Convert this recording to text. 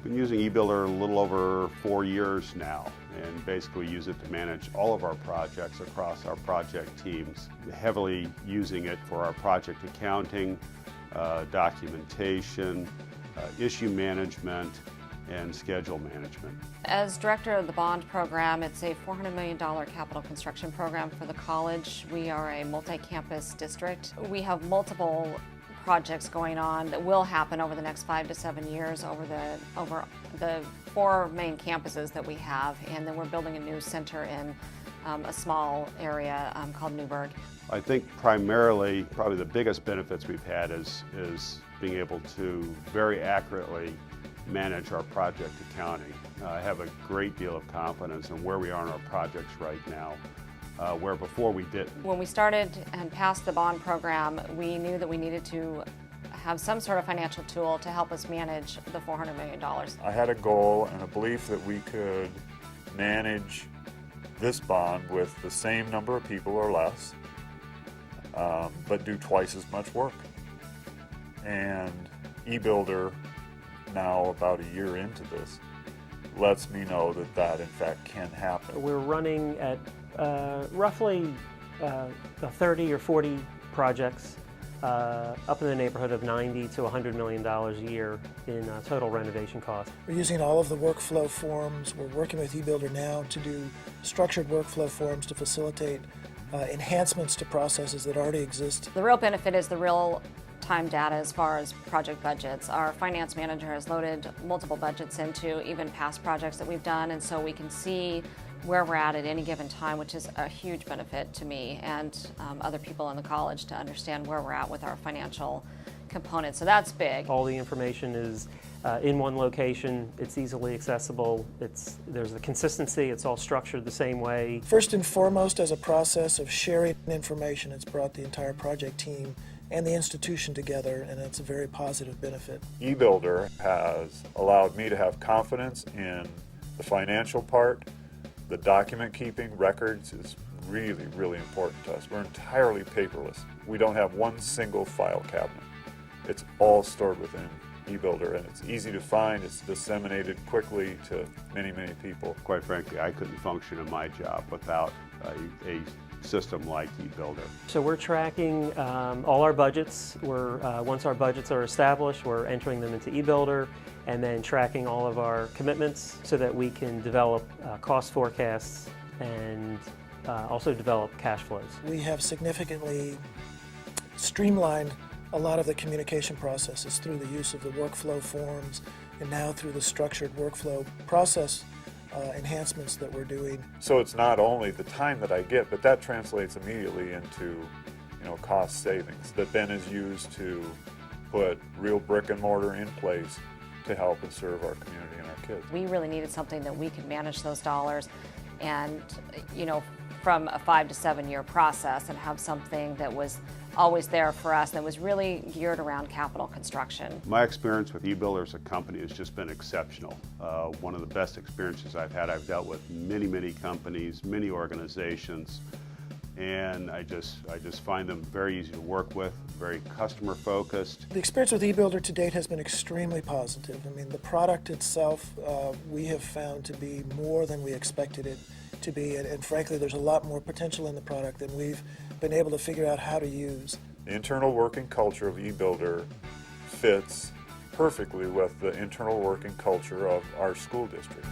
Been using eBuilder a little over 4 years now, and basically use it to manage all of our projects across our project teams. Heavily using it for our project accounting, documentation, issue management, and schedule management. As director of the bond program, it's a $400 million capital construction program for the college. We are a multi-campus district. We have multiple projects going on that will happen over the next 5 to 7 years over the 4 main campuses that we have, and then we're building a new center in a small area called Newburgh. I think primarily, probably the biggest benefits we've had is being able to very accurately manage our project accounting. I have a great deal of confidence in where we are in our projects right now, where before we didn't. When we started and passed the bond program, we knew that we needed to have some sort of financial tool to help us manage the $400 million. I had a goal and a belief that we could manage this bond with the same number of people or less, but do twice as much work. And eBuilder, now about a year into this, lets me know that that in fact can happen. We're running at roughly 30 or 40 projects, up in the neighborhood of $90 to $100 million a year in total renovation costs. We're using all of the workflow forms. We're working with eBuilder now to do structured workflow forms to facilitate enhancements to processes that already exist. The real benefit is the real-time data as far as project budgets. Our finance manager has loaded multiple budgets into even past projects that we've done, and so we can see where we're at any given time, which is a huge benefit to me and other people in the college to understand where we're at with our financial components. So that's big. All the information is in one location. It's easily accessible. There's the consistency. It's all structured the same way. First and foremost, as a process of sharing information, it's brought the entire project team and the institution together, and it's a very positive benefit. eBuilder has allowed me to have confidence in the financial part. The document keeping records is really, really important to us. We're entirely paperless. We don't have one single file cabinet. It's all stored within eBuilder, and it's easy to find. It's disseminated quickly to many, many people. Quite frankly, I couldn't function in my job without a system like eBuilder. So we're tracking all our budgets. Once our budgets are established, we're entering them into eBuilder and then tracking all of our commitments so that we can develop cost forecasts and also develop cash flows. We have significantly streamlined a lot of the communication processes through the use of the workflow forms and now through the structured workflow process enhancements that we're doing. So it's not only the time that I get, but that translates immediately into cost savings that then is used to put real brick and mortar in place to help and serve our community and our kids. We really needed something that we could manage those dollars and, from a 5 to 7 year process, and have something that was always there for us that was really geared around capital construction. My experience with eBuilder as a company has just been exceptional. One of the best experiences I've had. I've dealt with many, many companies, many organizations, and I just find them very easy to work with, very customer focused. The experience with eBuilder to date has been extremely positive. I mean, the product itself we have found to be more than we expected it to be, and frankly there's a lot more potential in the product than we've been able to figure out how to use. The internal working culture of eBuilder fits perfectly with the internal working culture of our school district.